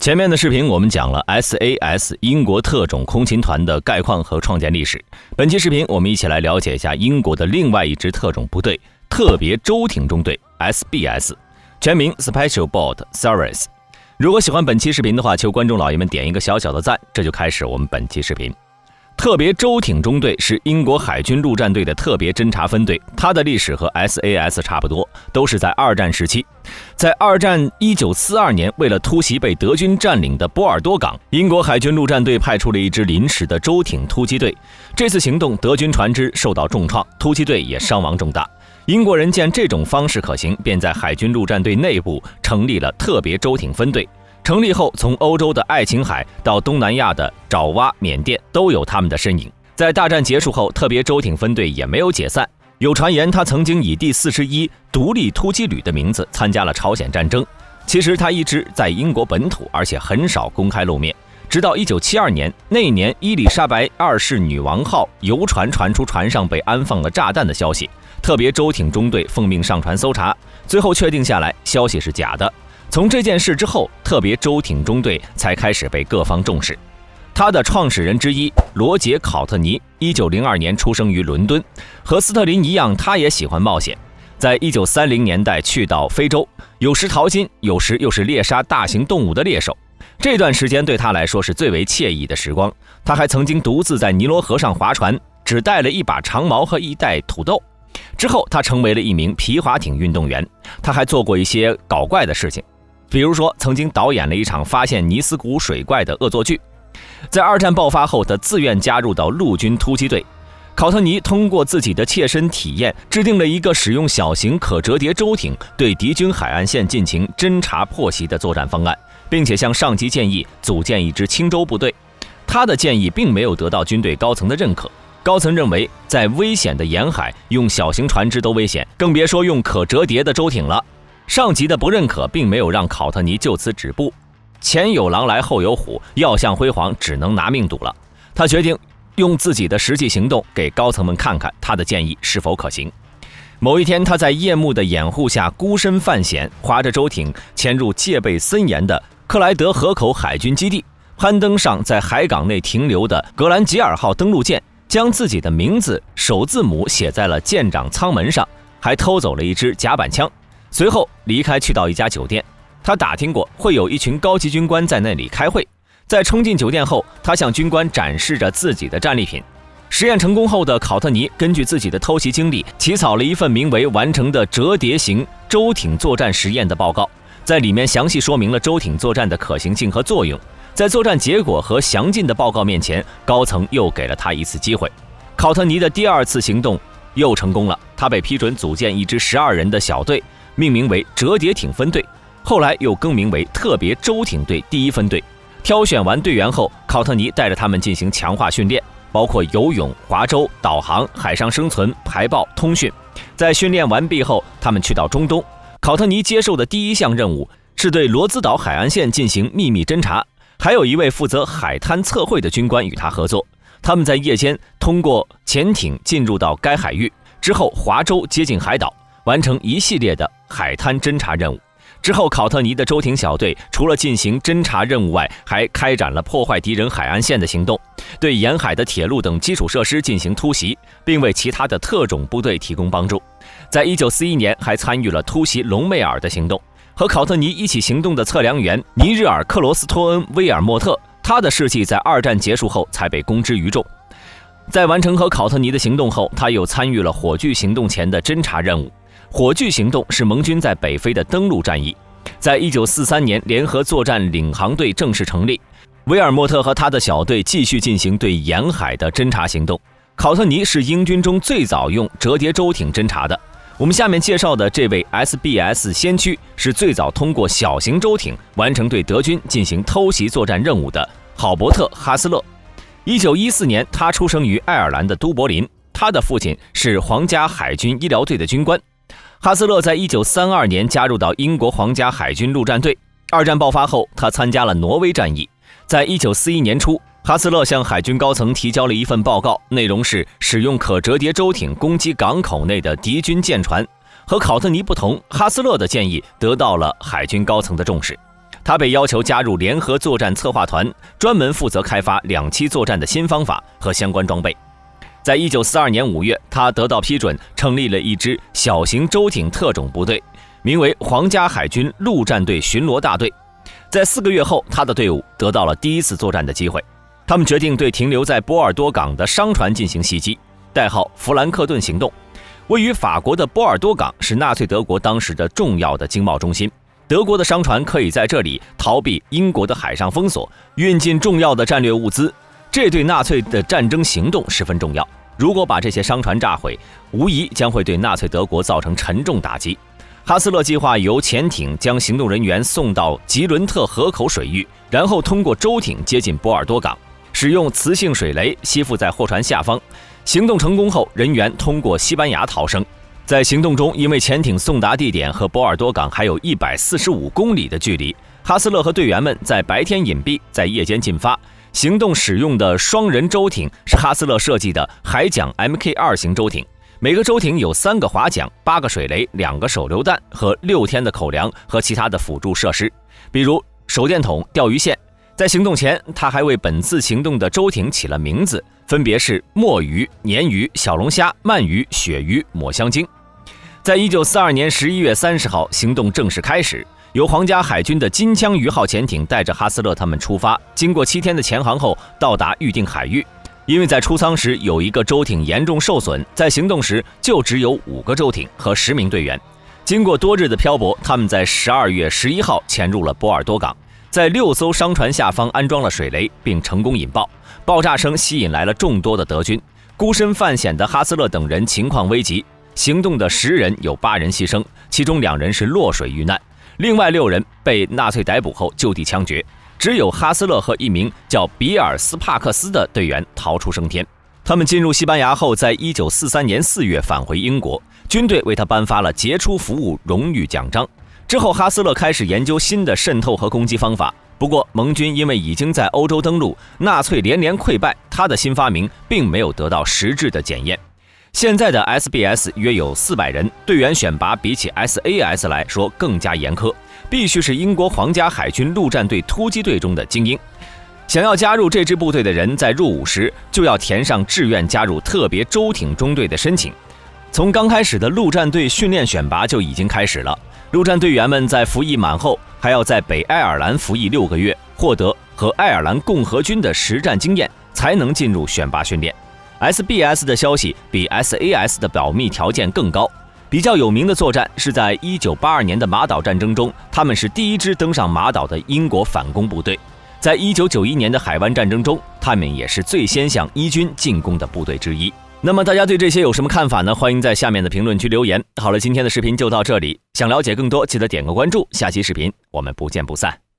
前面的视频我们讲了 SAS 英国特种空勤团的概况和创建历史。本期视频我们一起来了解一下英国的另外一支特种部队——特别舟艇中队 SBS， 全名 Special Boat Service。如果喜欢本期视频的话，求观众老爷们点一个小小的赞。这就开始我们本期视频。特别舟艇中队是英国海军陆战队的特别侦察分队，它的历史和 SAS 差不多，都是在二战时期。在二战1942年，为了突袭被德军占领的波尔多港，英国海军陆战队派出了一支临时的舟艇突击队。这次行动，德军船只受到重创，突击队也伤亡重大。英国人见这种方式可行，便在海军陆战队内部成立了特别舟艇分队。成立后，从欧洲的爱琴海到东南亚的爪哇、缅甸都有他们的身影。在大战结束后，特别舟艇分队也没有解散。有传言他曾经以第41独立突击旅的名字参加了朝鲜战争。其实他一直在英国本土，而且很少公开露面。直到1972年，那一年伊丽莎白2世女王号游船传出船上被安放了炸弹的消息，特别舟艇中队奉命上船搜查，最后确定下来消息是假的。从这件事之后，特别舟艇中队才开始被各方重视。他的创始人之一罗杰·考特尼1902年出生于伦敦，和斯特林一样，他也喜欢冒险。在1930年代去到非洲，有时淘金，有时又是猎杀大型动物的猎手。这段时间对他来说是最为惬意的时光。他还曾经独自在尼罗河上划船，只带了一把长矛和一袋土豆。之后他成为了一名皮划艇运动员。他还做过一些搞怪的事情，比如说曾经导演了一场发现尼斯湖水怪的恶作剧。在二战爆发后，他自愿加入到陆军突击队。考特尼通过自己的切身体验，制定了一个使用小型可折叠舟艇对敌军海岸线进行侦察破袭的作战方案，并且向上级建议组建一支轻舟部队。他的建议并没有得到军队高层的认可。高层认为，在危险的沿海用小型船只都危险，更别说用可折叠的舟艇了。上级的不认可并没有让考特尼就此止步。前有狼来后有虎，要向辉煌只能拿命赌了。他决定用自己的实际行动给高层们看看他的建议是否可行。某一天，他在夜幕的掩护下孤身犯险，划着舟艇潜入戒备森严的克莱德河口海军基地，攀登上在海港内停留的格兰吉尔号登陆舰，将自己的名字首字母写在了舰长舱门上，还偷走了一支甲板枪。随后离开，去到一家酒店。他打听过会有一群高级军官在那里开会。在冲进酒店后，他向军官展示着自己的战利品。实验成功后的考特尼根据自己的偷袭经历，起草了一份名为《完成的折叠型舟艇作战实验》的报告，在里面详细说明了舟艇作战的可行性和作用。在作战结果和详尽的报告面前，高层又给了他一次机会。考特尼的第二次行动又成功了，他被批准组建一支12人的小队，命名为折叠艇分队，后来又更名为特别舟艇队第一分队。挑选完队员后，考特尼带着他们进行强化训练，包括游泳、划舟、导航、海上生存、排爆、通讯。在训练完毕后，他们去到中东。考特尼接受的第一项任务是对罗兹岛海岸线进行秘密侦察，还有一位负责海滩测绘的军官与他合作。他们在夜间通过潜艇进入到该海域，之后划舟接近海岛，完成一系列的海滩侦察任务。之后，考特尼的舟艇小队除了进行侦察任务外，还开展了破坏敌人海岸线的行动，对沿海的铁路等基础设施进行突袭，并为其他的特种部队提供帮助。在1941年，还参与了突袭隆美尔的行动。和考特尼一起行动的测量员尼日尔·克罗斯托恩·威尔莫特，他的事迹在二战结束后才被公之于众。在完成和考特尼的行动后，他又参与了火炬行动前的侦察任务。火炬行动是盟军在北非的登陆战役。在1943年，联合作战领航队正式成立，威尔莫特和他的小队继续进行对沿海的侦察行动。考特尼是英军中最早用折叠舟艇侦察的。我们下面介绍的这位 SBS 先驱是最早通过小型舟艇完成对德军进行偷袭作战任务的郝伯特·哈斯勒。1914年，他出生于爱尔兰的都柏林，他的父亲是皇家海军医疗队的军官。哈斯勒在1932年加入到英国皇家海军陆战队。二战爆发后，他参加了挪威战役。在1941年初，哈斯勒向海军高层提交了一份报告，内容是使用可折叠舟艇攻击港口内的敌军舰船。和考特尼不同，哈斯勒的建议得到了海军高层的重视。他被要求加入联合作战策划团，专门负责开发两栖作战的新方法和相关装备。在1942年5月，他得到批准，成立了一支小型舟艇特种部队，名为皇家海军陆战队巡逻大队。在4个月后，他的队伍得到了第一次作战的机会。他们决定对停留在波尔多港的商船进行袭击，代号弗兰克顿行动。位于法国的波尔多港是纳粹德国当时的重要的经贸中心，德国的商船可以在这里逃避英国的海上封锁，运进重要的战略物资，这对纳粹的战争行动十分重要。如果把这些商船炸毁，无疑将会对纳粹德国造成沉重打击。哈斯勒计划由潜艇将行动人员送到吉伦特河口水域，然后通过舟艇接近波尔多港，使用磁性水雷吸附在货船下方。行动成功后，人员通过西班牙逃生。在行动中，因为潜艇送达地点和波尔多港还有145公里的距离，哈斯勒和队员们在白天隐蔽，在夜间进发。行动使用的双人舟艇是哈斯勒设计的海桨 Mk2 型舟艇，每个舟艇有3个划桨、8个水雷、2个手榴弹和6天的口粮和其他的辅助设施，比如手电筒、钓鱼线。在行动前，他还为本次行动的舟艇起了名字，分别是墨鱼、鲶鱼、小龙虾、鳗鱼、鳕鱼、抹香鲸。在1942年11月30号，行动正式开始。由皇家海军的金枪鱼号潜艇带着哈斯勒他们出发，经过7天的潜航后到达预定海域。因为在出舱时有一个舟艇严重受损，在行动时就只有5个舟艇和10名队员。经过多日的漂泊，他们在12月11号潜入了波尔多港，在6艘商船下方安装了水雷，并成功引爆。爆炸声吸引来了众多的德军。孤身犯险的哈斯勒等人情况危急，行动的10人有8人牺牲，其中2人是落水遇难，另外6人被纳粹逮捕后就地枪决。只有哈斯勒和一名叫比尔斯帕克斯的队员逃出升天。他们进入西班牙后，在1943年4月返回英国，军队为他颁发了杰出服务荣誉奖章。之后，哈斯勒开始研究新的渗透和攻击方法。不过，盟军因为已经在欧洲登陆，纳粹连连溃败，他的新发明并没有得到实质的检验。现在的 SBS 约有400人，队员选拔比起 SAS 来说更加严苛，必须是英国皇家海军陆战队突击队中的精英。想要加入这支部队的人，在入伍时就要填上志愿加入特别舟艇中队的申请。从刚开始的陆战队训练选拔就已经开始了。陆战队员们在服役满后，还要在北爱尔兰服役6个月，获得和爱尔兰共和军的实战经验，才能进入选拔训练。SBS 的消息比 SAS 的保密条件更高。比较有名的作战是在1982年的马岛战争中，他们是第一支登上马岛的英国反攻部队。在1991年的海湾战争中，他们也是最先向伊军进攻的部队之一。那么大家对这些有什么看法呢？欢迎在下面的评论区留言。好了，今天的视频就到这里，想了解更多记得点个关注，下期视频我们不见不散。